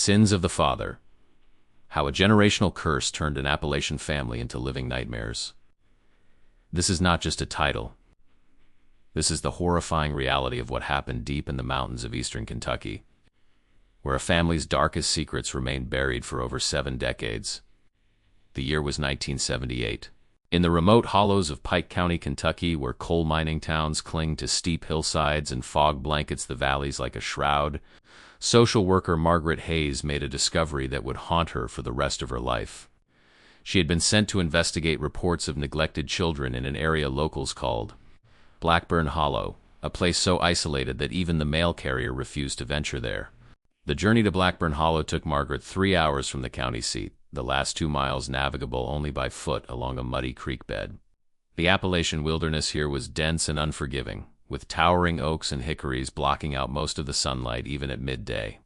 Sins of the Father. How a generational curse turned an Appalachian family into living nightmares. This is not just a title. This is the horrifying reality of what happened deep in the mountains of eastern Kentucky, where a family's darkest secrets remained buried for over 7 decades. The year was 1978. In the remote hollows of Pike County, Kentucky, where coal mining towns cling to steep hillsides and fog blankets the valleys like a shroud, social worker Margaret Hayes made a discovery that would haunt her for the rest of her life. She had been sent to investigate reports of neglected children in an area locals called Blackburn Hollow, a place so isolated that even the mail carrier refused to venture there. The journey to Blackburn Hollow took Margaret 3 hours from the county seat, the last 2 miles navigable only by foot along a muddy creek bed. The Appalachian wilderness here was dense and unforgiving, with towering oaks and hickories blocking out most of the sunlight even at midday.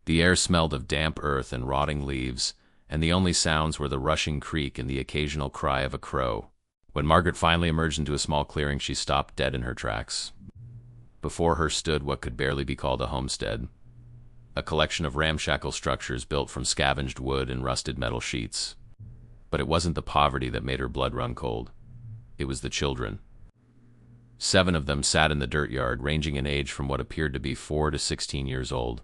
The air smelled of damp earth and rotting leaves, and the only sounds were the rushing creek and the occasional cry of a crow. When Margaret finally emerged into a small clearing, she stopped dead in her tracks. Before her stood what could barely be called a homestead, a collection of ramshackle structures built from scavenged wood and rusted metal sheets. But it wasn't the poverty that made her blood run cold. It was the children. 7 of them sat in the dirt yard, ranging in age from what appeared to be 4 to 16 years old.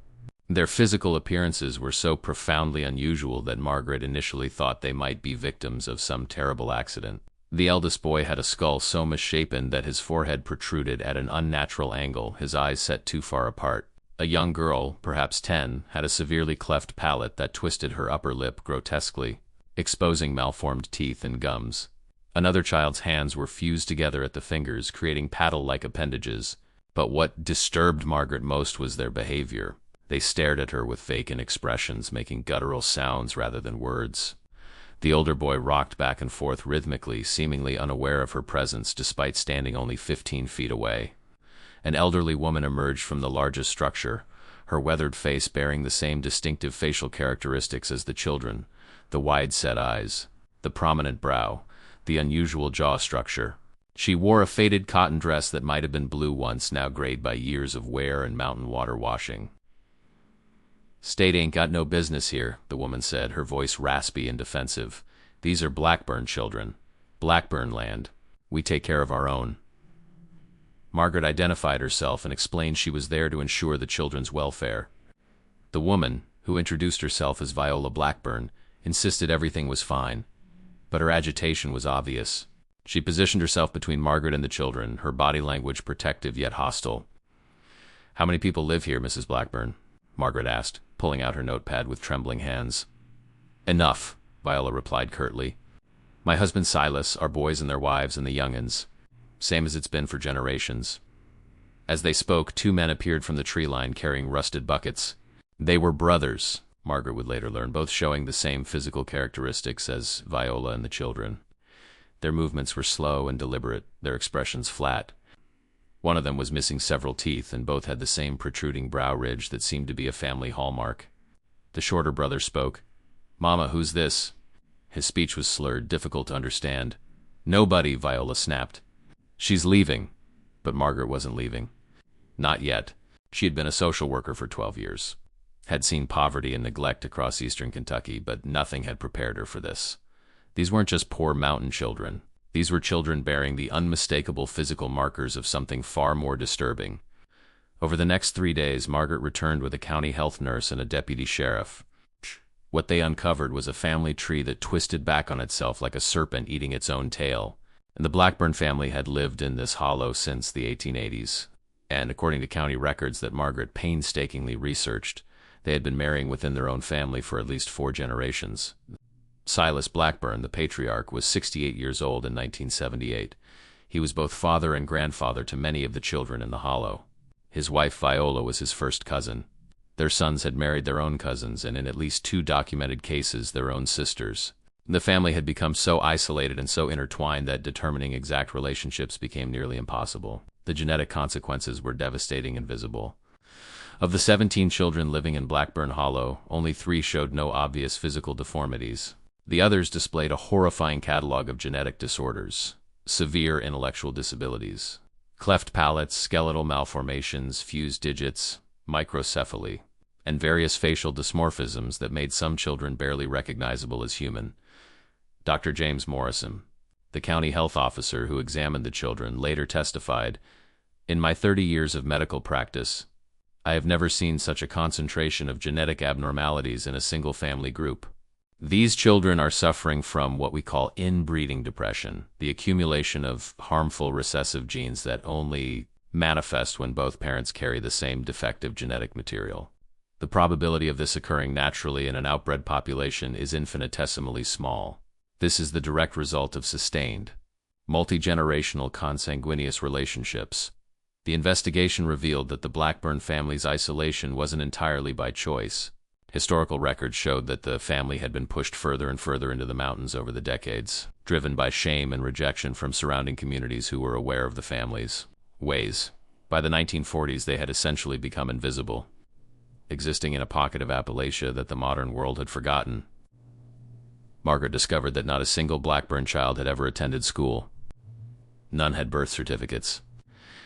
Their physical appearances were so profoundly unusual that Margaret initially thought they might be victims of some terrible accident. The eldest boy had a skull so misshapen that his forehead protruded at an unnatural angle, his eyes set too far apart. A young girl, perhaps 10, had a severely cleft palate that twisted her upper lip grotesquely, exposing malformed teeth and gums. Another child's hands were fused together at the fingers, creating paddle-like appendages. But what disturbed Margaret most was their behavior. They stared at her with vacant expressions, making guttural sounds rather than words. The older boy rocked back and forth rhythmically, seemingly unaware of her presence despite standing only 15 feet away. An elderly woman emerged from the largest structure, her weathered face bearing the same distinctive facial characteristics as the children: the wide-set eyes, the prominent brow, the unusual jaw structure. She wore a faded cotton dress that might have been blue once, now grayed by years of wear and mountain water washing. "State ain't got no business here," the woman said, her voice raspy and defensive. "These are Blackburn children. Blackburn land. We take care of our own." Margaret identified herself and explained she was there to ensure the children's welfare. The woman, who introduced herself as Viola Blackburn, insisted everything was fine, but her agitation was obvious. She positioned herself between Margaret and the children, her body language protective yet hostile. "How many people live here, Mrs. Blackburn?" Margaret asked, pulling out her notepad with trembling hands. "Enough," Viola replied curtly. "My husband Silas, our boys and their wives, and the young'uns. Same as it's been for generations." As they spoke, 2 men appeared from the tree line carrying rusted buckets. They were brothers, Margaret would later learn, both showing the same physical characteristics as Viola and the children. Their movements were slow and deliberate, their expressions flat. One of them was missing several teeth, and both had the same protruding brow ridge that seemed to be a family hallmark. The shorter brother spoke. "Mama, who's this?" His speech was slurred, difficult to understand. "Nobody," Viola snapped. "She's leaving." But Margaret wasn't leaving. Not yet. She had been a social worker for 12 years. Had seen poverty and neglect across eastern Kentucky, but nothing had prepared her for this. These weren't just poor mountain children. These were children bearing the unmistakable physical markers of something far more disturbing. Over the next 3 days, Margaret returned with a county health nurse and a deputy sheriff. What they uncovered was a family tree that twisted back on itself like a serpent eating its own tail. And the Blackburn family had lived in this hollow since the 1880s. And according to county records that Margaret painstakingly researched, they had been marrying within their own family for at least 4 generations. Silas Blackburn, the patriarch, was 68 years old in 1978. He was both father and grandfather to many of the children in the hollow. His wife Viola was his first cousin. Their sons had married their own cousins, and in at least 2 documented cases, their own sisters. The family had become so isolated and so intertwined that determining exact relationships became nearly impossible. The genetic consequences were devastating and visible. Of the 17 children living in Blackburn Hollow, only 3 showed no obvious physical deformities. The others displayed a horrifying catalog of genetic disorders, severe intellectual disabilities, cleft palates, skeletal malformations, fused digits, microcephaly. and various facial dysmorphisms that made some children barely recognizable as human. Dr. James Morrison, the county health officer who examined the children, later testified, "In my 30 years of medical practice, I have never seen such a concentration of genetic abnormalities in a single family group. These children are suffering from what we call inbreeding depression, the accumulation of harmful recessive genes that only manifest when both parents carry the same defective genetic material. The probability of this occurring naturally in an outbred population is infinitesimally small. This is the direct result of sustained, multi-generational consanguineous relationships." The investigation revealed that the Blackburn family's isolation wasn't entirely by choice. Historical records showed that the family had been pushed further and further into the mountains over the decades, driven by shame and rejection from surrounding communities who were aware of the family's ways. By the 1940s, they had essentially become invisible, existing in a pocket of Appalachia that the modern world had forgotten. Margaret discovered that not a single Blackburn child had ever attended school. None had birth certificates.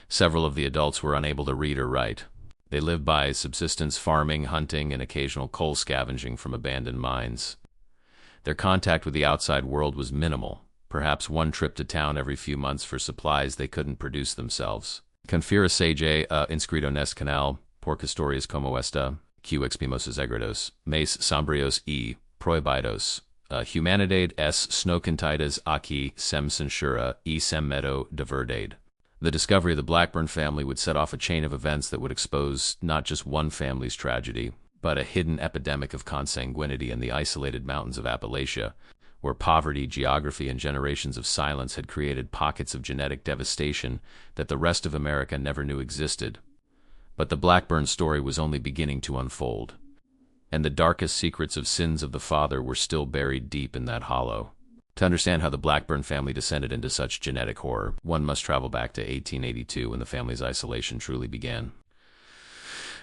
Several of the adults were unable to read or write. They lived by subsistence farming, hunting, and occasional coal scavenging from abandoned mines. Their contact with the outside world was minimal, perhaps one trip to town every few months for supplies they couldn't produce themselves. Confira sage inscrito nest canal, por historias como esta, que expimos agredos, mes sombrios y prohibidos, humanidade es snoquentidas aquí sem censura y sem medo de verdade. The discovery of the Blackburn family would set off a chain of events that would expose not just one family's tragedy, but a hidden epidemic of consanguinity in the isolated mountains of Appalachia, where poverty, geography, and generations of silence had created pockets of genetic devastation that the rest of America never knew existed. But the Blackburn story was only beginning to unfold, and the darkest secrets of sins of the father were still buried deep in that hollow. To understand how the Blackburn family descended into such genetic horror, one must travel back to 1882 when the family's isolation truly began.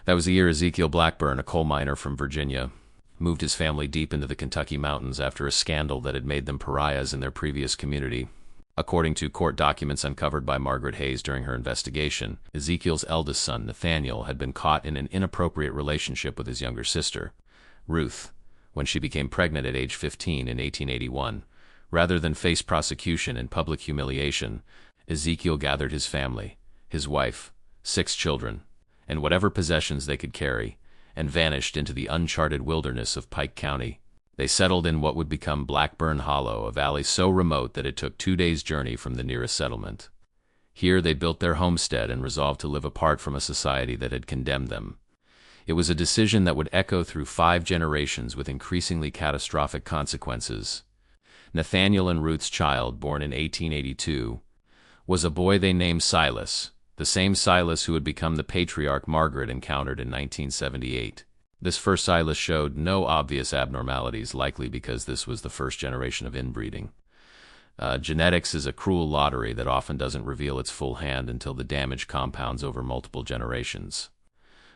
That was the year Ezekiel Blackburn, a coal miner from Virginia, moved his family deep into the Kentucky mountains after a scandal that had made them pariahs in their previous community. According to court documents uncovered by Margaret Hayes during her investigation, Ezekiel's eldest son, Nathaniel, had been caught in an inappropriate relationship with his younger sister, Ruth, when she became pregnant at age 15 in 1881. Rather than face prosecution and public humiliation, Ezekiel gathered his family, his wife, 6 children, and whatever possessions they could carry, and vanished into the uncharted wilderness of Pike County. They settled in what would become Blackburn Hollow, a valley so remote that it took 2 days' journey from the nearest settlement. Here they built their homestead and resolved to live apart from a society that had condemned them. It was a decision that would echo through 5 generations with increasingly catastrophic consequences. Nathaniel and Ruth's child, born in 1882, was a boy they named Silas, the same Silas who had become the patriarch Margaret encountered in 1978. This first Silas showed no obvious abnormalities, likely because this was the first generation of inbreeding. Genetics is a cruel lottery that often doesn't reveal its full hand until the damage compounds over multiple generations.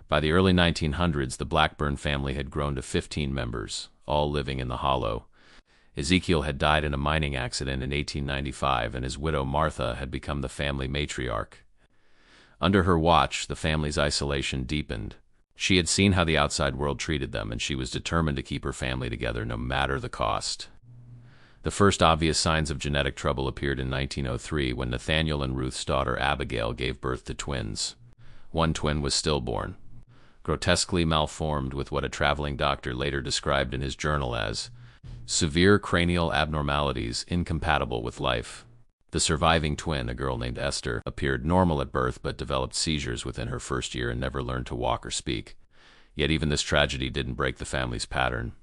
By the early 1900s, the Blackburn family had grown to 15 members, all living in the hollow. Ezekiel had died in a mining accident in 1895, and his widow Martha had become the family matriarch. Under her watch, the family's isolation deepened. She had seen how the outside world treated them, and she was determined to keep her family together no matter the cost. The first obvious signs of genetic trouble appeared in 1903 when Nathaniel and Ruth's daughter Abigail gave birth to twins. One twin was stillborn, grotesquely malformed with what a traveling doctor later described in his journal as severe cranial abnormalities incompatible with life. The surviving twin, a girl named Esther, appeared normal at birth but developed seizures within her first year and never learned to walk or speak. Yet even this tragedy didn't break the family's pattern.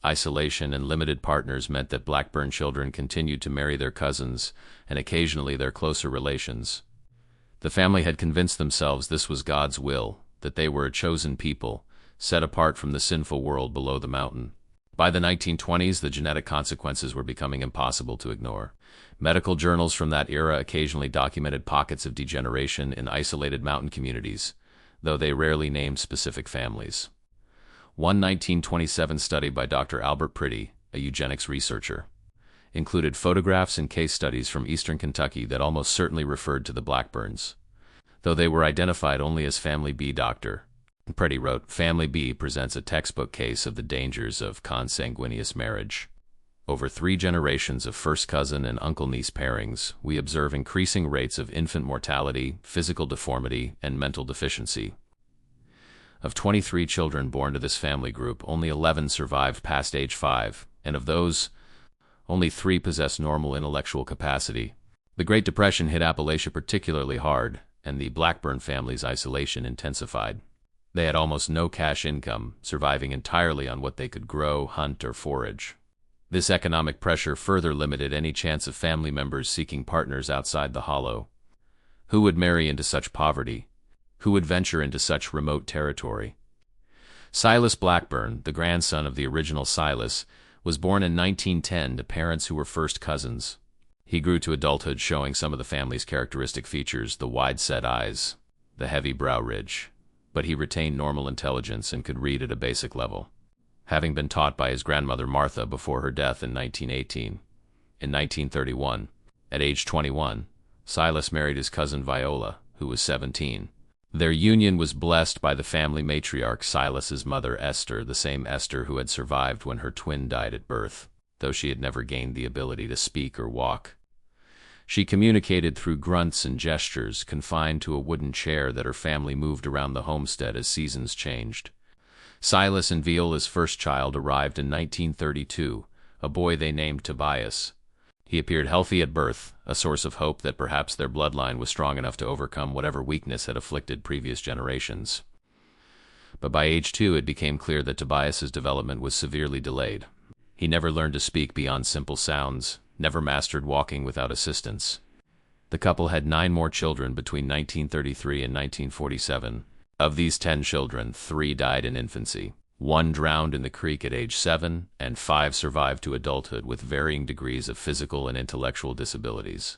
Isolation and limited partners meant that Blackburn children continued to marry their cousins and occasionally their closer relations. The family had convinced themselves this was God's will, that they were a chosen people, set apart from the sinful world below the mountain. By the 1920s, the genetic consequences were becoming impossible to ignore. Medical journals from that era occasionally documented pockets of degeneration in isolated mountain communities, though they rarely named specific families. One 1927 study by Dr. Albert Priddy, a eugenics researcher, included photographs and case studies from eastern Kentucky that almost certainly referred to the Blackburns, though they were identified only as Family B Doctor. Preddy wrote, "Family B presents a textbook case of the dangers of consanguineous marriage. Over 3 generations of first cousin and uncle-niece pairings, we observe increasing rates of infant mortality, physical deformity, and mental deficiency. Of 23 children born to this family group, only 11 survived past age 5, and of those, only 3 possess normal intellectual capacity." The Great Depression hit Appalachia particularly hard, and the Blackburn family's isolation intensified. They had almost no cash income, surviving entirely on what they could grow, hunt, or forage. This economic pressure further limited any chance of family members seeking partners outside the Hollow. Who would marry into such poverty? Who would venture into such remote territory? Silas Blackburn, the grandson of the original Silas, was born in 1910 to parents who were first cousins. He grew to adulthood showing some of the family's characteristic features: the wide-set eyes, the heavy brow ridge. But he retained normal intelligence and could read at a basic level, having been taught by his grandmother Martha before her death in 1918. In 1931, at age 21, Silas married his cousin Viola, who was 17. Their union was blessed by the family matriarch Silas's mother Esther, the same Esther who had survived when her twin died at birth, though she had never gained the ability to speak or walk. She communicated through grunts and gestures, confined to a wooden chair that her family moved around the homestead as seasons changed. Silas and Viola's first child arrived in 1932, a boy they named Tobias. He appeared healthy at birth, a source of hope that perhaps their bloodline was strong enough to overcome whatever weakness had afflicted previous generations. But by age 2, it became clear that Tobias's development was severely delayed. He never learned to speak beyond simple sounds, never mastered walking without assistance. The couple had 9 more children between 1933 and 1947. Of these 10 children, 3 died in infancy. 1 drowned in the creek at age 7, and 5 survived to adulthood with varying degrees of physical and intellectual disabilities.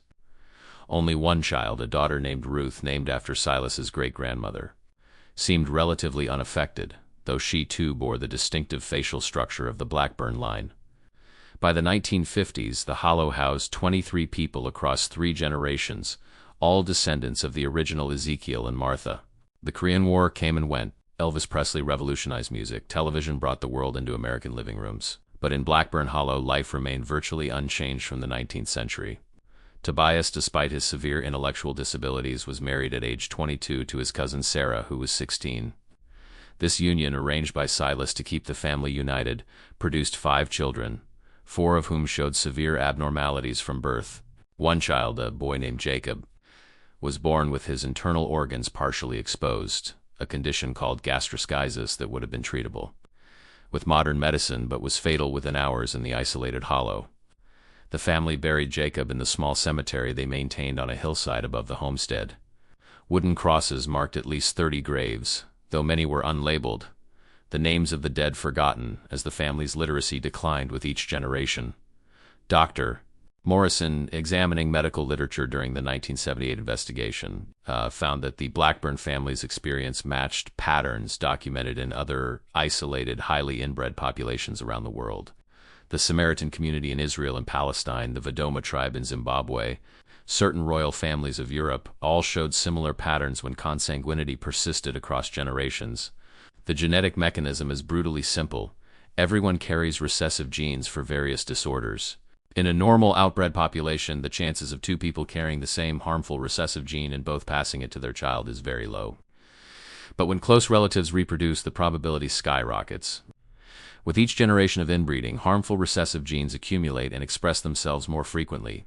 Only 1 child, a daughter named Ruth, named after Silas's great-grandmother, seemed relatively unaffected, though she too bore the distinctive facial structure of the Blackburn line. By the 1950s, the Hollow housed 23 people across 3 generations, all descendants of the original Ezekiel and Martha. The Korean War came and went. Elvis Presley revolutionized music. Television brought the world into American living rooms. But in Blackburn Hollow, life remained virtually unchanged from the 19th century. Tobias, despite his severe intellectual disabilities, was married at age 22 to his cousin Sarah, who was 16. This union, arranged by Silas to keep the family united, produced 5 children, 4 of whom showed severe abnormalities from birth. 1 child, a boy named Jacob, was born with his internal organs partially exposed, a condition called gastroschisis that would have been treatable with modern medicine but was fatal within hours in the isolated Hollow. The family buried Jacob in the small cemetery they maintained on a hillside above the homestead. Wooden crosses marked at least 30 graves, though many were unlabeled, the names of the dead forgotten as the family's literacy declined with each generation. Dr. Morrison, examining medical literature during the 1978 investigation, found that the Blackburn family's experience matched patterns documented in other isolated, highly inbred populations around the world. The Samaritan community in Israel and Palestine, the Vedoma tribe in Zimbabwe, certain royal families of Europe, all showed similar patterns when consanguinity persisted across generations. The genetic mechanism is brutally simple. Everyone carries recessive genes for various disorders. In a normal outbred population, the chances of 2 people carrying the same harmful recessive gene and both passing it to their child is very low. But when close relatives reproduce, the probability skyrockets. With each generation of inbreeding, harmful recessive genes accumulate and express themselves more frequently.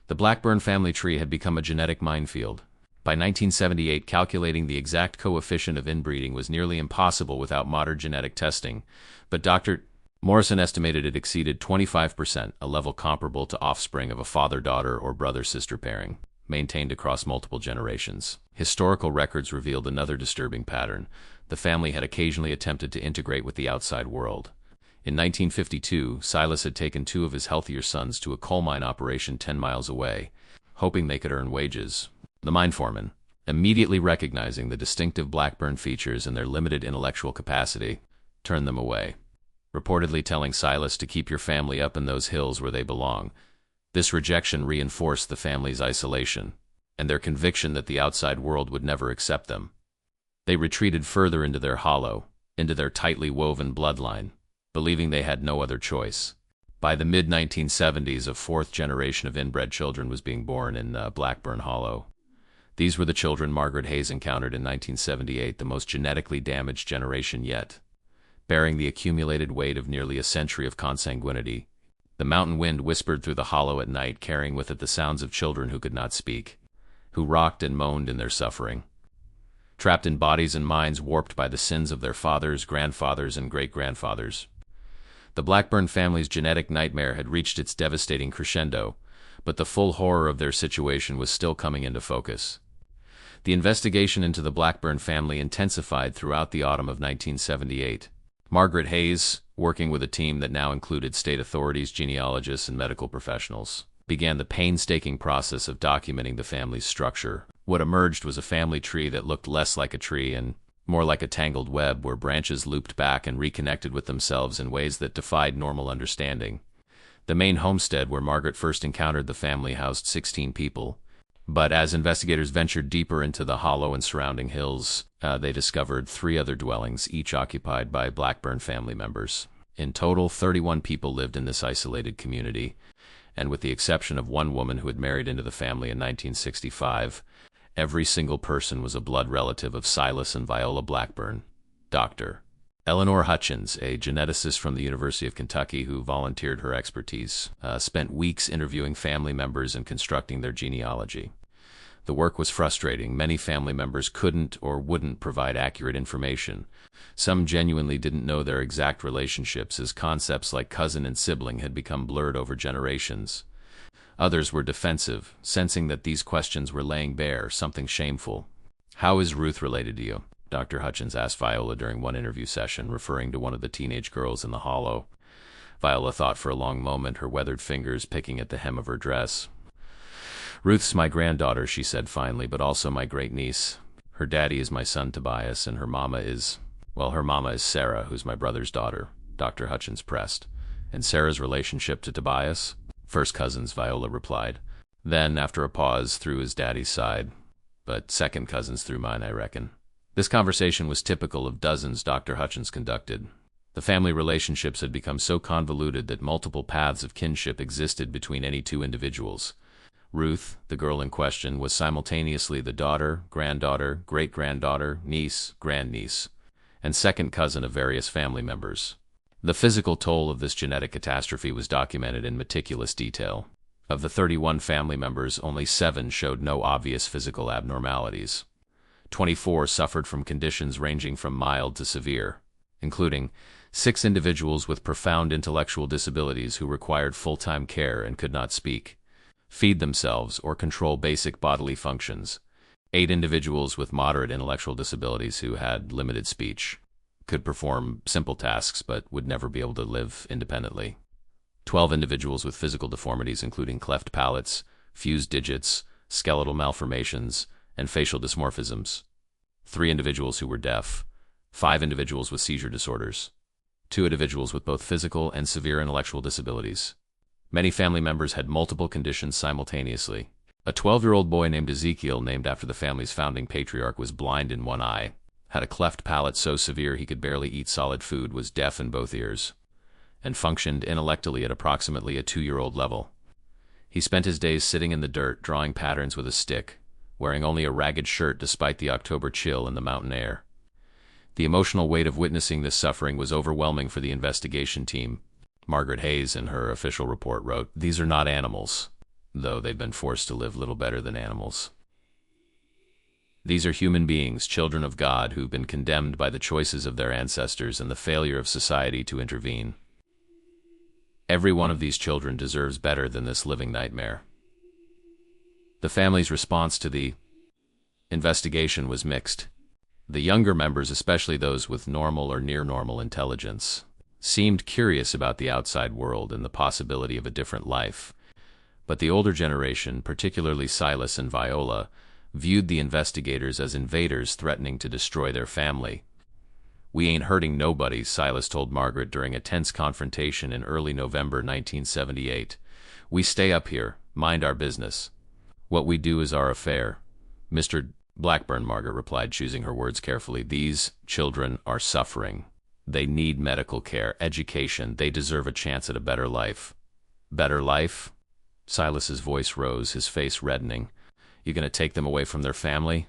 The Blackburn family tree had become a genetic minefield. By 1978, calculating the exact coefficient of inbreeding was nearly impossible without modern genetic testing, but Dr. Morrison estimated it exceeded 25%, a level comparable to offspring of a father-daughter or brother-sister pairing, maintained across multiple generations. Historical records revealed another disturbing pattern. The family had occasionally attempted to integrate with the outside world. In 1952, Silas had taken 2 of his healthier sons to a coal mine operation 10 miles away, hoping they could earn wages. The mine foreman, immediately recognizing the distinctive Blackburn features and their limited intellectual capacity, turned them away, reportedly telling Silas to keep your family up in those hills where they belong. This rejection reinforced the family's isolation and their conviction that the outside world would never accept them. They retreated further into their hollow, into their tightly woven bloodline, believing they had no other choice. By the mid-1970s, a fourth generation of inbred children was being born in Blackburn Hollow. These were the children Margaret Hayes encountered in 1978, the most genetically damaged generation yet. Bearing the accumulated weight of nearly a century of consanguinity, the mountain wind whispered through the hollow at night, carrying with it the sounds of children who could not speak, who rocked and moaned in their suffering. Trapped in bodies and minds warped by the sins of their fathers, grandfathers, and great-grandfathers. The Blackburn family's genetic nightmare had reached its devastating crescendo, but the full horror of their situation was still coming into focus. The investigation into the Blackburn family intensified throughout the autumn of 1978. Margaret Hayes, working with a team that now included state authorities, genealogists, and medical professionals, began the painstaking process of documenting the family's structure. What emerged was a family tree that looked less like a tree and more like a tangled web where branches looped back and reconnected with themselves in ways that defied normal understanding. The main homestead where Margaret first encountered the family housed 16 people, but as investigators ventured deeper into the hollow and surrounding hills, they discovered 3 other dwellings, each occupied by Blackburn family members. In total, 31 people lived in this isolated community, and with the exception of one woman who had married into the family in 1965, every single person was a blood relative of Silas and Viola Blackburn. Dr. Eleanor Hutchins, a geneticist from the University of Kentucky who volunteered her expertise, spent weeks interviewing family members and constructing their genealogy. The work was frustrating. Many family members couldn't or wouldn't provide accurate information. Some genuinely didn't know their exact relationships, as concepts like cousin and sibling had become blurred over generations. Others were defensive, sensing that these questions were laying bare something shameful. "How is Ruth related to you?" Dr. Hutchins asked Viola during one interview session, referring to one of the teenage girls in the hollow. Viola thought for a long moment, her weathered fingers picking at the hem of her dress. "Ruth's my granddaughter," she said finally, "but also my great-niece. Her daddy is my son Tobias, and her mama is Sarah, who's my brother's daughter," Dr. Hutchins pressed. "And Sarah's relationship to Tobias?" "First cousins," Viola replied. Then, after a pause, through his daddy's side. "But second cousins through mine, I reckon." This conversation was typical of dozens Dr. Hutchins conducted. The family relationships had become so convoluted that multiple paths of kinship existed between any 2 individuals. Ruth, the girl in question, was simultaneously the daughter, granddaughter, great-granddaughter, niece, grandniece, and second cousin of various family members. The physical toll of this genetic catastrophe was documented in meticulous detail. Of the 31 family members, only 7 showed no obvious physical abnormalities. 24 suffered from conditions ranging from mild to severe, including 6 individuals with profound intellectual disabilities who required full-time care and could not speak, feed themselves, or control basic bodily functions. 8 individuals with moderate intellectual disabilities who had limited speech, could perform simple tasks but would never be able to live independently. 12 individuals with physical deformities including cleft palates, fused digits, skeletal malformations, and facial dysmorphisms. 3 individuals who were deaf. 5 individuals with seizure disorders. 2 individuals with both physical and severe intellectual disabilities. Many family members had multiple conditions simultaneously. A 12-year-old boy named Ezekiel, named after the family's founding patriarch, was blind in one eye, had a cleft palate so severe he could barely eat solid food, was deaf in both ears, and functioned intellectually at approximately a 2-year-old level. He spent his days sitting in the dirt, drawing patterns with a stick, wearing only a ragged shirt despite the October chill in the mountain air. The emotional weight of witnessing this suffering was overwhelming for the investigation team. Margaret Hayes, in her official report, wrote, "These are not animals, though they've been forced to live little better than animals. These are human beings, children of God, who've been condemned by the choices of their ancestors and the failure of society to intervene. Every one of these children deserves better than this living nightmare." The family's response to the investigation was mixed. The younger members, especially those with normal or near-normal intelligence, seemed curious about the outside world and the possibility of a different life. But the older generation, particularly Silas and Viola, viewed the investigators as invaders threatening to destroy their family. "We ain't hurting nobody," Silas told Margaret during a tense confrontation in early November 1978. "We stay up here, mind our business. What we do is our affair. Mr. Blackburn, Margaret replied, choosing her words carefully. These children are suffering. They need medical care, education. They deserve a chance at a better life. Better life? Silas's voice rose, his face reddening. You gonna take them away from their family?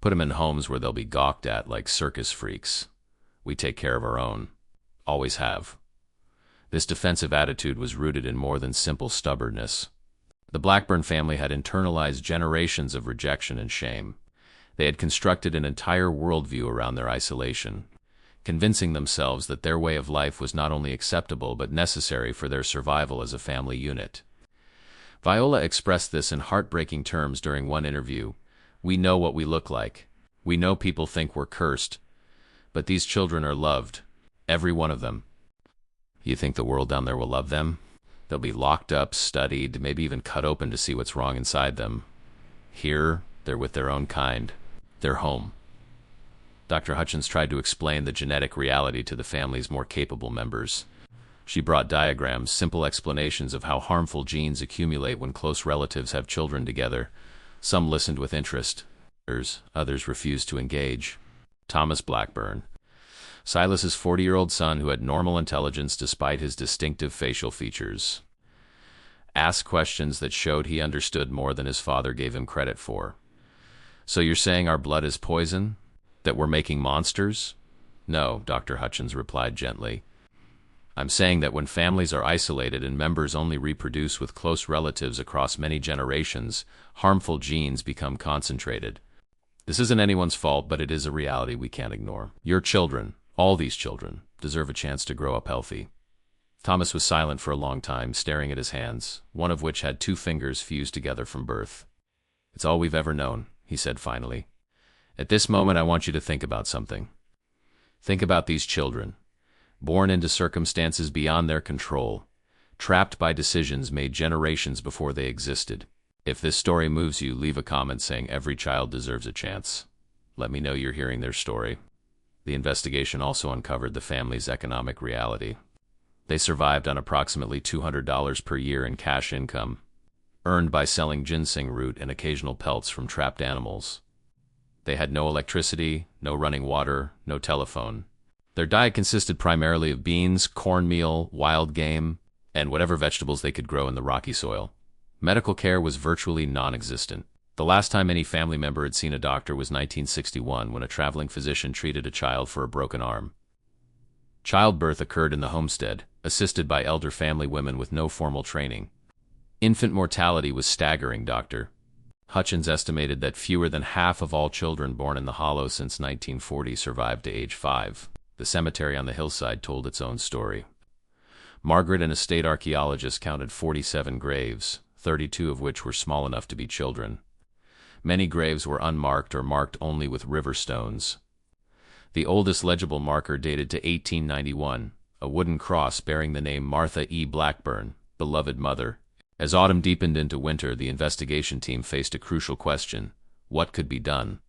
Put them in homes where they'll be gawked at like circus freaks. We take care of our own. Always have. This defensive attitude was rooted in more than simple stubbornness. The Blackburn family had internalized generations of rejection and shame. They had constructed an entire worldview around their isolation, convincing themselves that their way of life was not only acceptable but necessary for their survival as a family unit. Viola expressed this in heartbreaking terms during one interview. We know what we look like. We know people think we're cursed. But these children are loved. Every one of them. You think the world down there will love them? They'll be locked up, studied, maybe even cut open to see what's wrong inside them. Here, they're with their own kind. They're home. Dr. Hutchins tried to explain the genetic reality to the family's more capable members. She brought diagrams, simple explanations of how harmful genes accumulate when close relatives have children together. Some listened with interest. Others refused to engage. Thomas Blackburn, Silas's 40-year-old son who had normal intelligence despite his distinctive facial features, asked questions that showed he understood more than his father gave him credit for. So you're saying our blood is poison? That we're making monsters? No, Dr. Hutchins replied gently. I'm saying that when families are isolated and members only reproduce with close relatives across many generations, harmful genes become concentrated. This isn't anyone's fault, but it is a reality we can't ignore. Your children, all these children, deserve a chance to grow up healthy. Thomas was silent for a long time, staring at his hands, one of which had 2 fingers fused together from birth. It's all we've ever known, he said finally. At this moment, I want you to think about something. Think about these children, born into circumstances beyond their control, trapped by decisions made generations before they existed. If this story moves you, leave a comment saying every child deserves a chance. Let me know you're hearing their story. The investigation also uncovered the family's economic reality. They survived on approximately $200 per year in cash income, earned by selling ginseng root and occasional pelts from trapped animals. They had no electricity, no running water, no telephone. Their diet consisted primarily of beans, cornmeal, wild game, and whatever vegetables they could grow in the rocky soil. Medical care was virtually non-existent. The last time any family member had seen a doctor was 1961, when a traveling physician treated a child for a broken arm. Childbirth occurred in the homestead, assisted by elder family women with no formal training. Infant mortality was staggering, Dr. Hutchins estimated that fewer than half of all children born in the Hollow since 1940 survived to age 5. The cemetery on the hillside told its own story. Margaret, an estate archaeologist, counted 47 graves, 32 of which were small enough to be children. Many graves were unmarked or marked only with river stones. The oldest legible marker dated to 1891, a wooden cross bearing the name Martha E. Blackburn, beloved mother. As autumn deepened into winter, the investigation team faced a crucial question: what could be done?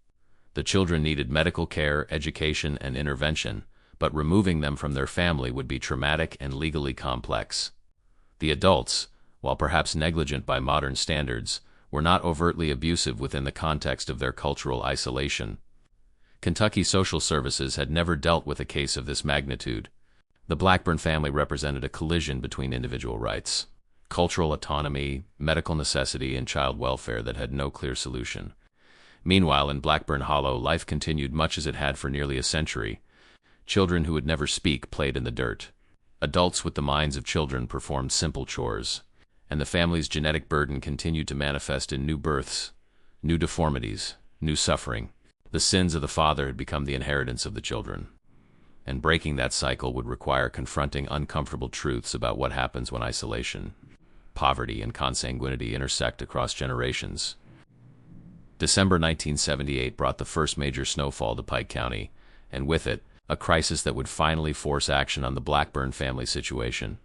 The children needed medical care, education, and intervention, but removing them from their family would be traumatic and legally complex. The adults, while perhaps negligent by modern standards, were not overtly abusive within the context of their cultural isolation. Kentucky Social Services had never dealt with a case of this magnitude. The Blackburn family represented a collision between individual rights, cultural autonomy, medical necessity, and child welfare that had no clear solution. Meanwhile, in Blackburn Hollow, life continued much as it had for nearly a century. Children who would never speak played in the dirt. Adults with the minds of children performed simple chores. And the family's genetic burden continued to manifest in new births, new deformities, new suffering. The sins of the father had become the inheritance of the children. And breaking that cycle would require confronting uncomfortable truths about what happens when isolation, poverty, and consanguinity intersect across generations. December 1978 brought the first major snowfall to Pike County, and with it, a crisis that would finally force action on the Blackburn family situation.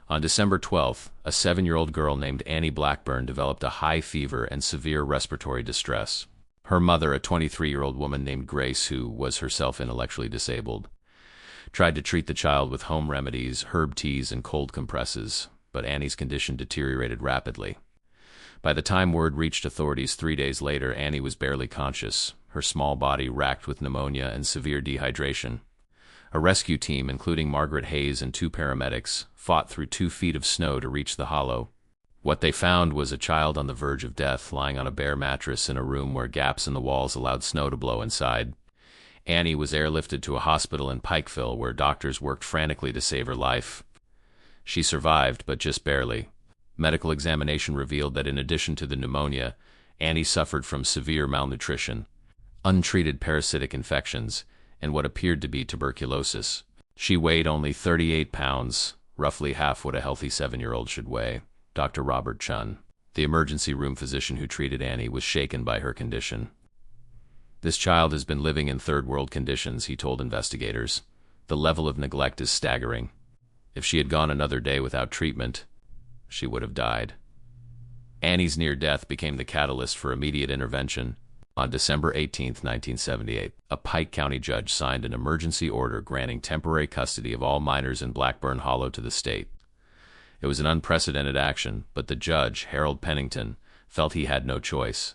On December 12th, a 7-year-old girl named Annie Blackburn developed a high fever and severe respiratory distress. Her mother, a 23-year-old woman named Grace, who was herself intellectually disabled, tried to treat the child with home remedies, herb teas, and cold compresses, but Annie's condition deteriorated rapidly. By the time word reached authorities 3 days later, Annie was barely conscious, her small body racked with pneumonia and severe dehydration. A rescue team, including Margaret Hayes and 2 paramedics, fought through 2 feet of snow to reach the hollow. What they found was a child on the verge of death, lying on a bare mattress in a room where gaps in the walls allowed snow to blow inside. Annie was airlifted to a hospital in Pikeville, where doctors worked frantically to save her life. She survived, but just barely. Medical examination revealed that in addition to the pneumonia, Annie suffered from severe malnutrition, untreated parasitic infections, and what appeared to be tuberculosis. She weighed only 38 pounds, roughly half what a healthy 7-year-old should weigh. Dr. Robert Chun, the emergency room physician who treated Annie, was shaken by her condition. "This child has been living in third-world conditions," he told investigators. "The level of neglect is staggering. If she had gone another day without treatment, she would have died." Annie's near death became the catalyst for immediate intervention. On December 18, 1978, a Pike County judge signed an emergency order granting temporary custody of all minors in Blackburn Hollow to the state. It was an unprecedented action, but the judge, Harold Pennington, felt he had no choice.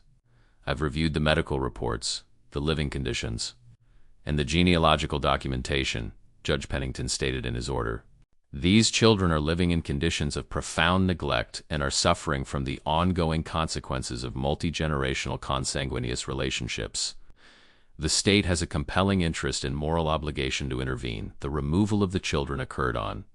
"I've reviewed the medical reports, the living conditions, and the genealogical documentation," Judge Pennington stated in his order. "These children are living in conditions of profound neglect and are suffering from the ongoing consequences of multi-generational consanguineous relationships. The state has a compelling interest and moral obligation to intervene." The removal of the children occurred on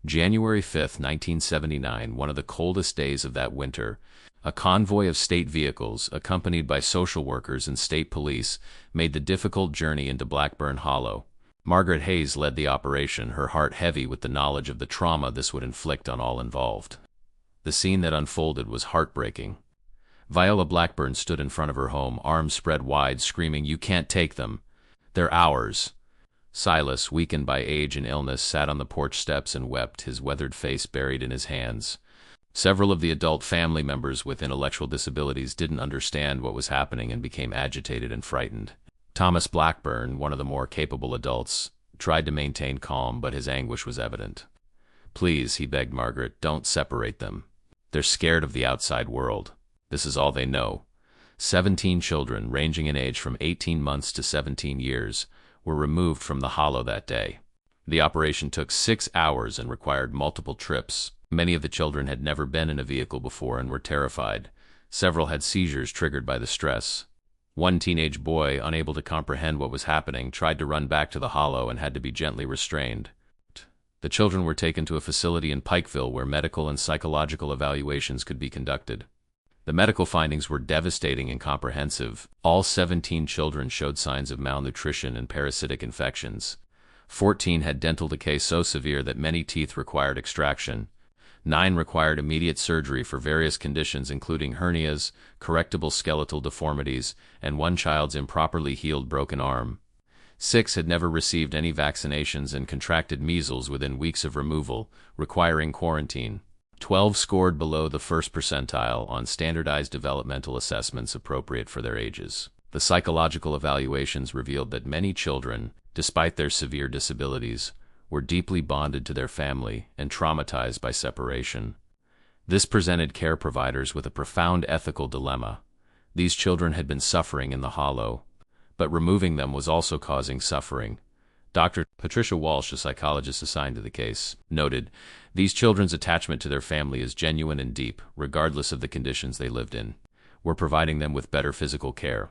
January 5, 1979, one of the coldest days of that winter. A convoy of state vehicles, accompanied by social workers and state police, made the difficult journey into Blackburn Hollow. Margaret Hayes led the operation, her heart heavy with the knowledge of the trauma this would inflict on all involved. The scene that unfolded was heartbreaking. Viola Blackburn stood in front of her home, arms spread wide, screaming, "You can't take them. They're ours." Silas, weakened by age and illness, sat on the porch steps and wept, his weathered face buried in his hands. Several of the adult family members with intellectual disabilities didn't understand what was happening and became agitated and frightened. Thomas Blackburn, one of the more capable adults, tried to maintain calm, but his anguish was evident. "Please," he begged Margaret, "don't separate them. They're scared of the outside world. This is all they know." 17 children, ranging in age from 18 months to 17 years, were removed from the hollow that day. The operation took 6 hours and required multiple trips. Many of the children had never been in a vehicle before and were terrified. Several had seizures triggered by the stress. One teenage boy, unable to comprehend what was happening, tried to run back to the hollow and had to be gently restrained. The children were taken to a facility in Pikeville where medical and psychological evaluations could be conducted. The medical findings were devastating and comprehensive. All 17 children showed signs of malnutrition and parasitic infections. 14 had dental decay so severe that many teeth required extraction. 9 required immediate surgery for various conditions including hernias, correctable skeletal deformities, and one child's improperly healed broken arm. 6 had never received any vaccinations and contracted measles within weeks of removal, requiring quarantine. 12 scored below the first percentile on standardized developmental assessments appropriate for their ages. The psychological evaluations revealed that many children, despite their severe disabilities, were deeply bonded to their family and traumatized by separation. This presented care providers with a profound ethical dilemma. These children had been suffering in the hollow, but removing them was also causing suffering. Dr. Patricia Walsh, a psychologist assigned to the case, noted, "These children's attachment to their family is genuine and deep, regardless of the conditions they lived in. We're providing them with better physical care,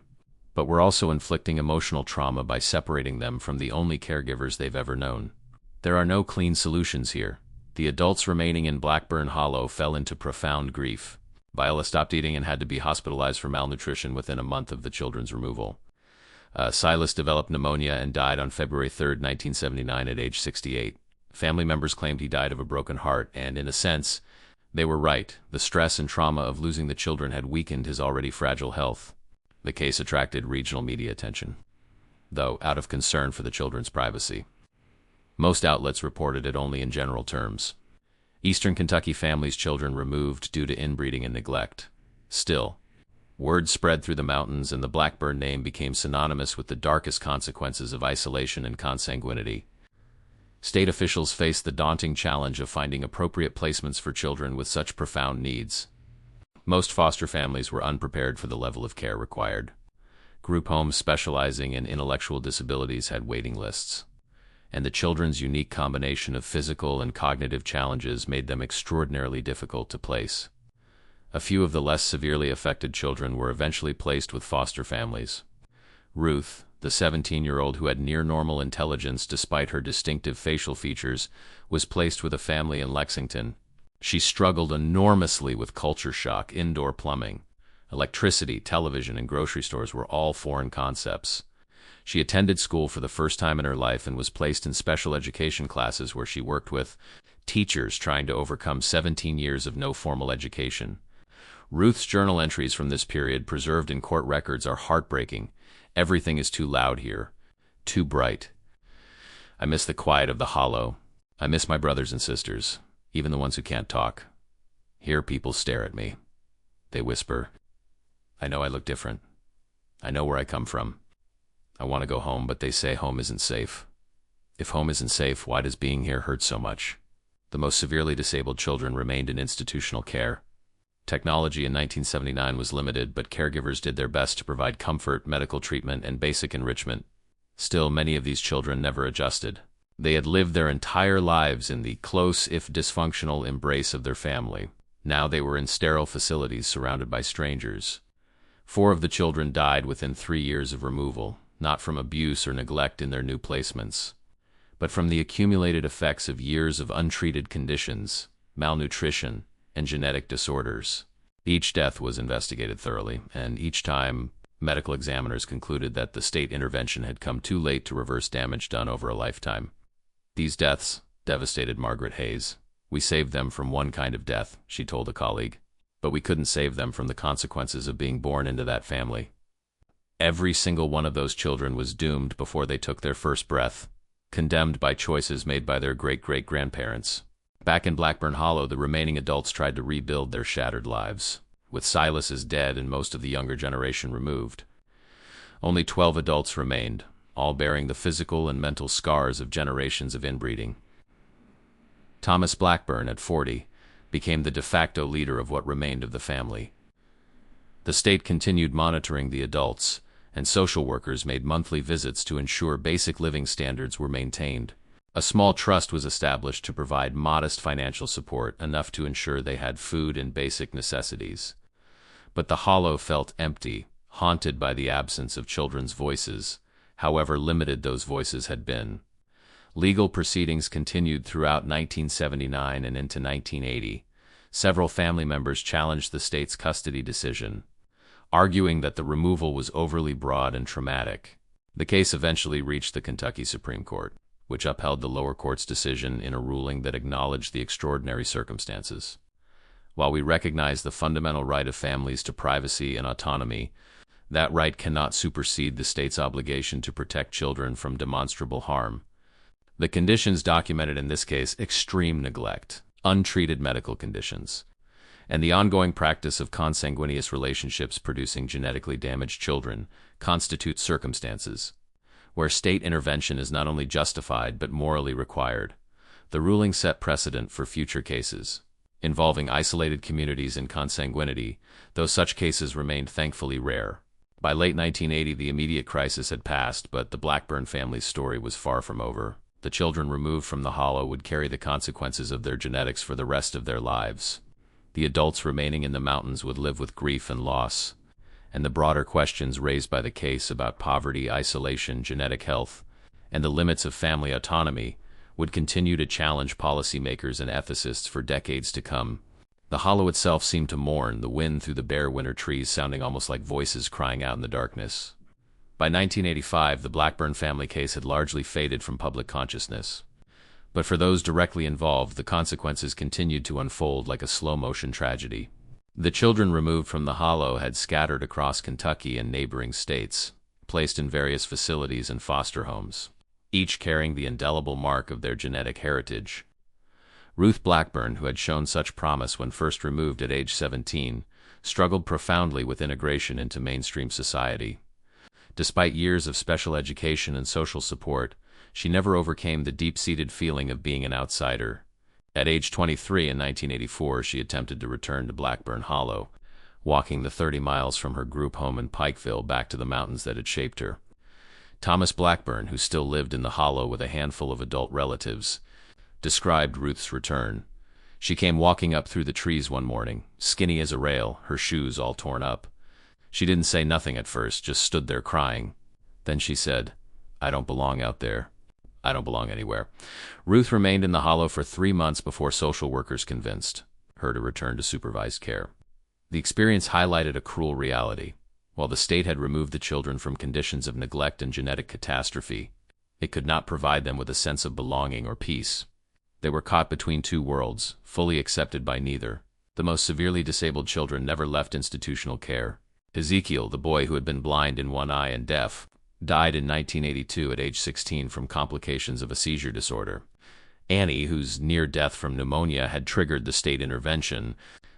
but we're also inflicting emotional trauma by separating them from the only caregivers they've ever known. There are no clean solutions here." The adults remaining in Blackburn Hollow fell into profound grief. Viola stopped eating and had to be hospitalized for malnutrition within a month of the children's removal. Silas developed pneumonia and died on February 3, 1979 at age 68. Family members claimed he died of a broken heart, and in a sense, they were right. The stress and trauma of losing the children had weakened his already fragile health. The case attracted regional media attention, though out of concern for the children's privacy. Most outlets reported it only in general terms. Eastern Kentucky families' children removed due to inbreeding and neglect. Still, word spread through the mountains and the Blackburn name became synonymous with the darkest consequences of isolation and consanguinity. State officials faced the daunting challenge of finding appropriate placements for children with such profound needs. Most foster families were unprepared for the level of care required. Group homes specializing in intellectual disabilities had waiting lists, and the children's unique combination of physical and cognitive challenges made them extraordinarily difficult to place. A few of the less severely affected children were eventually placed with foster families. Ruth, the 17-year-old who had near-normal intelligence despite her distinctive facial features, was placed with a family in Lexington. She struggled enormously with culture shock, indoor plumbing. Electricity, television, and grocery stores were all foreign concepts. She attended school for the first time in her life and was placed in special education classes where she worked with teachers trying to overcome 17 years of no formal education. Ruth's journal entries from this period, preserved in court records, are heartbreaking. Everything is too loud here, too bright. I miss the quiet of the hollow. I miss my brothers and sisters, even the ones who can't talk. Here people stare at me. They whisper. I know I look different. I know where I come from. I want to go home, but they say home isn't safe. If home isn't safe, why does being here hurt so much? The most severely disabled children remained in institutional care. Technology in 1979 was limited, but caregivers did their best to provide comfort, medical treatment, and basic enrichment. Still, many of these children never adjusted. They had lived their entire lives in the close, if dysfunctional, embrace of their family. Now they were in sterile facilities surrounded by strangers. 4 of the children died within 3 years of removal, not from abuse or neglect in their new placements, but from the accumulated effects of years of untreated conditions, malnutrition, and genetic disorders. Each death was investigated thoroughly, and each time medical examiners concluded that the state intervention had come too late to reverse damage done over a lifetime. These deaths devastated Margaret Hayes. We saved them from one kind of death, she told a colleague, but we couldn't save them from the consequences of being born into that family. Every single one of those children was doomed before they took their first breath, condemned by choices made by their great-great-grandparents. Back in Blackburn Hollow, the remaining adults tried to rebuild their shattered lives. With Silas dead and most of the younger generation removed, only 12 adults remained, all bearing the physical and mental scars of generations of inbreeding. Thomas Blackburn, at 40, became the de facto leader of what remained of the family. The state continued monitoring the adults, and social workers made monthly visits to ensure basic living standards were maintained. A small trust was established to provide modest financial support, enough to ensure they had food and basic necessities. But the hollow felt empty, haunted by the absence of children's voices, however limited those voices had been. Legal proceedings continued throughout 1979 and into 1980. Several family members challenged the state's custody decision, arguing that the removal was overly broad and traumatic. The case eventually reached the Kentucky Supreme Court, which upheld the lower court's decision in a ruling that acknowledged the extraordinary circumstances. While we recognize the fundamental right of families to privacy and autonomy, that right cannot supersede the state's obligation to protect children from demonstrable harm. The conditions documented in this case, extreme neglect, untreated medical conditions, and the ongoing practice of consanguineous relationships producing genetically damaged children, constitute circumstances where state intervention is not only justified but morally required. The ruling set precedent for future cases involving isolated communities in consanguinity, though such cases remained thankfully rare. By late 1980, the immediate crisis had passed, but the Blackburn family's story was far from over. The children removed from the hollow would carry the consequences of their genetics for the rest of their lives. The adults remaining in the mountains would live with grief and loss, and the broader questions raised by the case about poverty, isolation, genetic health, and the limits of family autonomy would continue to challenge policymakers and ethicists for decades to come. The hollow itself seemed to mourn, the wind through the bare winter trees sounding almost like voices crying out in the darkness. By 1985, the Blackburn family case had largely faded from public consciousness. But for those directly involved, the consequences continued to unfold like a slow-motion tragedy. The children removed from the hollow had scattered across Kentucky and neighboring states, placed in various facilities and foster homes, each carrying the indelible mark of their genetic heritage. Ruth Blackburn, who had shown such promise when first removed at age 17, struggled profoundly with integration into mainstream society. Despite years of special education and social support, she never overcame the deep-seated feeling of being an outsider. At age 23 in 1984, she attempted to return to Blackburn Hollow, walking the 30 miles from her group home in Pikeville back to the mountains that had shaped her. Thomas Blackburn, who still lived in the hollow with a handful of adult relatives, described Ruth's return. She came walking up through the trees one morning, skinny as a rail, her shoes all torn up. She didn't say nothing at first, just stood there crying. Then she said, "I don't belong out there. I don't belong anywhere." Ruth remained in the hollow for 3 months before social workers convinced her to return to supervised care. The experience highlighted a cruel reality. While the state had removed the children from conditions of neglect and genetic catastrophe, it could not provide them with a sense of belonging or peace. They were caught between two worlds, fully accepted by neither. The most severely disabled children never left institutional care. Ezekiel, the boy who had been blind in one eye and deaf, died in 1982 at age 16 from complications of a seizure disorder. Annie, whose near death from pneumonia had triggered the state intervention,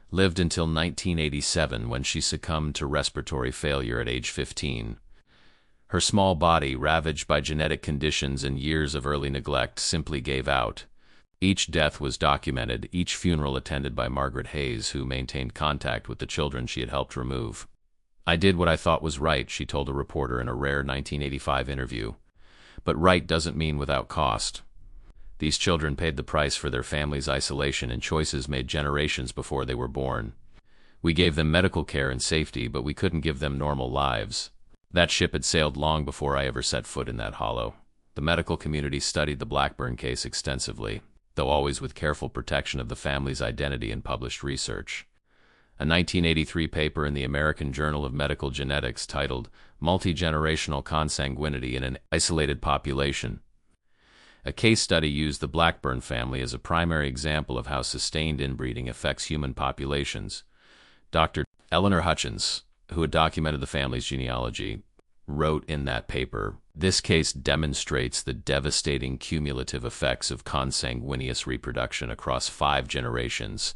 lived until 1987 when she succumbed to respiratory failure at age 15. Her small body, ravaged by genetic conditions and years of early neglect, simply gave out. Each death was documented, each funeral attended by Margaret Hayes, who maintained contact with the children she had helped remove. "I did what I thought was right," she told a reporter in a rare 1985 interview. But right doesn't mean without cost. These children paid the price for their families' isolation and choices made generations before they were born. We gave them medical care and safety, but we couldn't give them normal lives. That ship had sailed long before I ever set foot in that hollow. The medical community studied the Blackburn case extensively, though always with careful protection of the family's identity and published research. A 1983 paper in the American Journal of Medical Genetics titled Multi-Generational Consanguinity in an Isolated Population. A case study used the Blackburn family as a primary example of how sustained inbreeding affects human populations. Dr. Eleanor Hutchins, who had documented the family's genealogy, wrote in that paper, "This case demonstrates the devastating cumulative effects of consanguineous reproduction across 5 generations.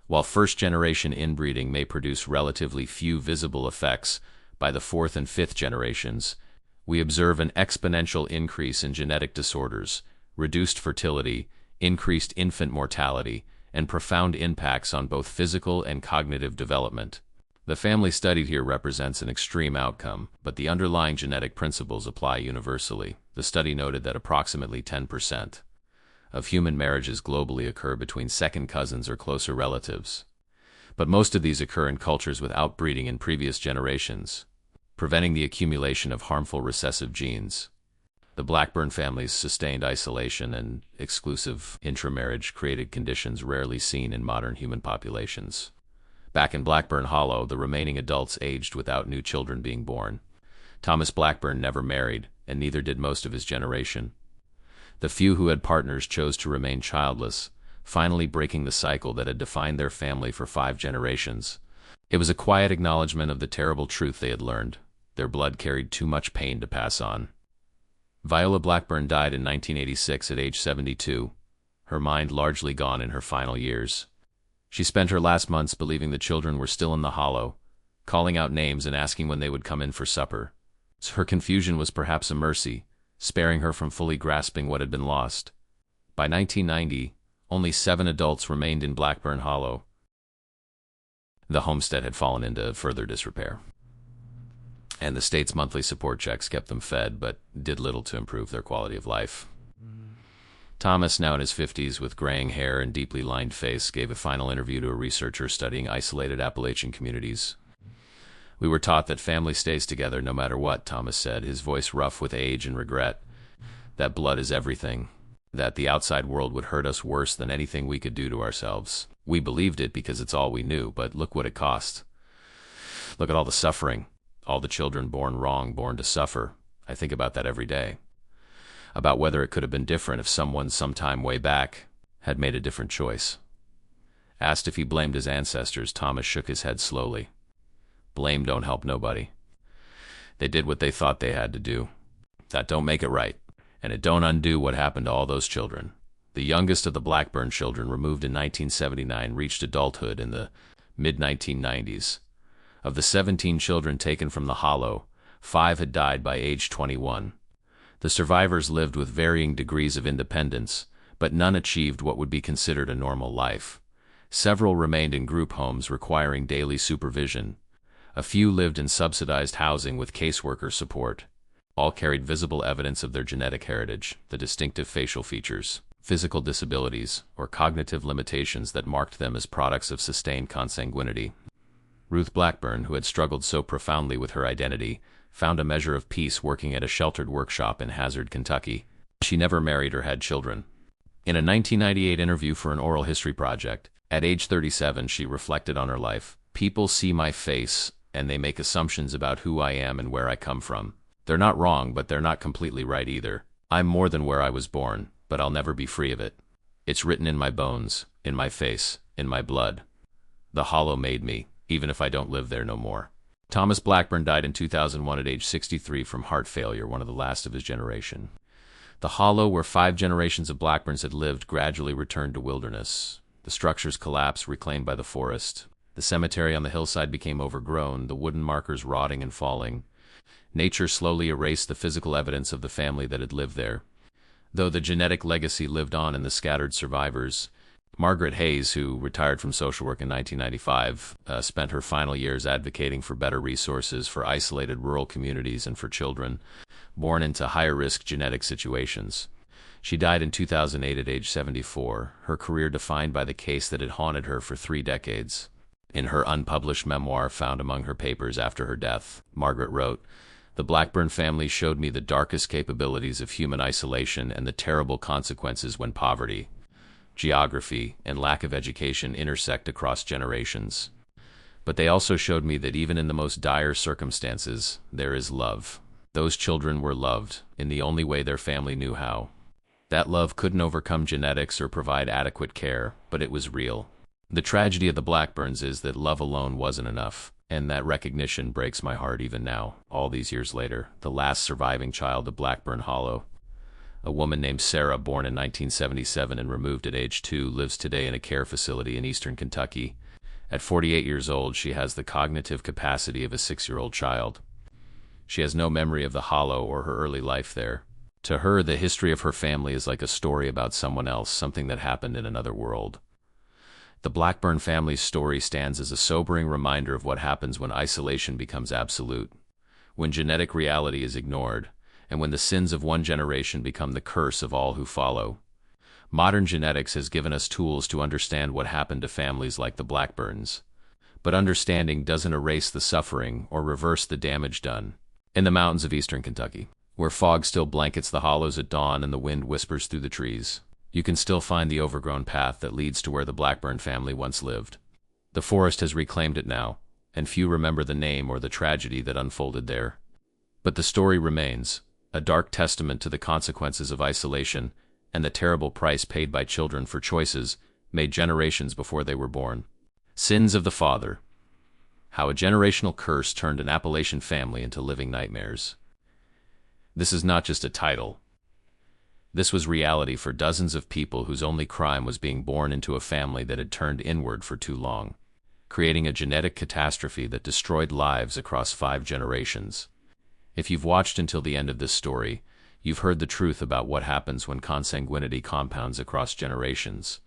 While first-generation inbreeding may produce relatively few visible effects, by the 4th and 5th generations, we observe an exponential increase in genetic disorders, reduced fertility, increased infant mortality, and profound impacts on both physical and cognitive development." The family studied here represents an extreme outcome, but the underlying genetic principles apply universally. The study noted that approximately 10% of human marriages globally occur between second cousins or closer relatives. But most of these occur in cultures with outbreeding in previous generations, preventing the accumulation of harmful recessive genes. The Blackburn family's sustained isolation and exclusive intramarriage created conditions rarely seen in modern human populations. Back in Blackburn Hollow, the remaining adults aged without new children being born. Thomas Blackburn never married, and neither did most of his generation. The few who had partners chose to remain childless, finally breaking the cycle that had defined their family for 5 generations. It was a quiet acknowledgement of the terrible truth they had learned. Their blood carried too much pain to pass on. Viola Blackburn died in 1986 at age 72, her mind largely gone in her final years. She spent her last months believing the children were still in the hollow, calling out names and asking when they would come in for supper. Her confusion was perhaps a mercy, sparing her from fully grasping what had been lost. By 1990, only 7 adults remained in Blackburn Hollow. The homestead had fallen into further disrepair, and the state's monthly support checks kept them fed, but did little to improve their quality of life. Thomas, now in his 50s with graying hair and deeply lined face, gave a final interview to a researcher studying isolated Appalachian communities. "We were taught that family stays together no matter what," Thomas said, his voice rough with age and regret. "That blood is everything. That the outside world would hurt us worse than anything we could do to ourselves. We believed it because it's all we knew, but look what it cost. Look at all the suffering, all the children born wrong, born to suffer. I think about that every day. About whether it could have been different if someone sometime way back had made a different choice." Asked if he blamed his ancestors, Thomas shook his head slowly. "Blame don't help nobody. They did what they thought they had to do. That don't make it right, and it don't undo what happened to all those children." The youngest of the Blackburn children, removed in 1979, reached adulthood in the mid-1990s. Of the 17 children taken from the hollow, 5 had died by age 21. The survivors lived with varying degrees of independence, but none achieved what would be considered a normal life. Several remained in group homes requiring daily supervision. A few lived in subsidized housing with caseworker support. All carried visible evidence of their genetic heritage, the distinctive facial features, physical disabilities, or cognitive limitations that marked them as products of sustained consanguinity. Ruth Blackburn, who had struggled so profoundly with her identity, found a measure of peace working at a sheltered workshop in Hazard, Kentucky. She never married or had children. In a 1998 interview for an oral history project, at age 37, she reflected on her life. People see my face, and they make assumptions about who I am and where I come from. They're not wrong, but they're not completely right either. I'm more than where I was born, but I'll never be free of it. It's written in my bones, in my face, in my blood. The hollow made me, even if I don't live there no more. Thomas Blackburn died in 2001 at age 63 from heart failure, one of the last of his generation. The hollow, where 5 generations of Blackburns had lived, gradually returned to wilderness. The structures collapsed, reclaimed by the forest. The cemetery on the hillside became overgrown, the wooden markers rotting and falling. Nature slowly erased the physical evidence of the family that had lived there. Though the genetic legacy lived on in the scattered survivors, Margaret Hayes, who retired from social work in 1995, spent her final years advocating for better resources for isolated rural communities and for children born into higher-risk genetic situations. She died in 2008 at age 74, her career defined by the case that had haunted her for 3 decades. In her unpublished memoir found among her papers after her death, Margaret wrote, "The Blackburn family showed me the darkest capabilities of human isolation and the terrible consequences when poverty, geography, and lack of education intersect across generations. But they also showed me that even in the most dire circumstances, there is love. Those children were loved in the only way their family knew how. That love couldn't overcome genetics or provide adequate care, but it was real. The tragedy of the Blackburns is that love alone wasn't enough, and that recognition breaks my heart even now, all these years later. The last surviving child of Blackburn Hollow, a woman named Sarah, born in 1977 and removed at age 2, lives today in a care facility in eastern Kentucky. At 48 years old, she has the cognitive capacity of a 6-year-old child. She has no memory of the Hollow or her early life there. To her, the history of her family is like a story about someone else, something that happened in another world. The Blackburn family's story stands as a sobering reminder of what happens when isolation becomes absolute, when genetic reality is ignored, and when the sins of one generation become the curse of all who follow. Modern genetics has given us tools to understand what happened to families like the Blackburns. But understanding doesn't erase the suffering or reverse the damage done. In the mountains of eastern Kentucky, where fog still blankets the hollows at dawn and the wind whispers through the trees, you can still find the overgrown path that leads to where the Blackburn family once lived. The forest has reclaimed it now, and few remember the name or the tragedy that unfolded there. But the story remains, a dark testament to the consequences of isolation and the terrible price paid by children for choices made generations before they were born. Sins of the Father. How a generational curse turned an Appalachian family into living nightmares. This is not just a title. This was reality for dozens of people whose only crime was being born into a family that had turned inward for too long, creating a genetic catastrophe that destroyed lives across 5 generations. If you've watched until the end of this story, you've heard the truth about what happens when consanguinity compounds across generations.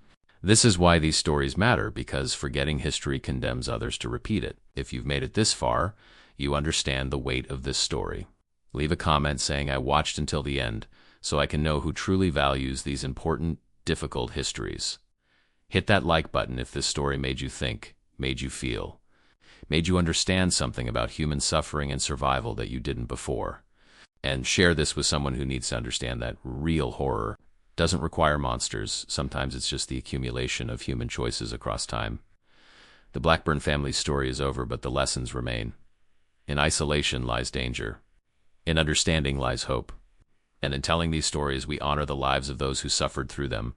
This is why these stories matter, because forgetting history condemns others to repeat it. If you've made it this far, you understand the weight of this story. Leave a comment saying I watched until the end, so I can know who truly values these important, difficult histories. Hit that like button if this story made you think, made you feel, made you understand something about human suffering and survival that you didn't before. And share this with someone who needs to understand that real horror doesn't require monsters. Sometimes it's just the accumulation of human choices across time. The Blackburn family's story is over, but the lessons remain. In isolation lies danger. In understanding lies hope. And in telling these stories, we honor the lives of those who suffered through them.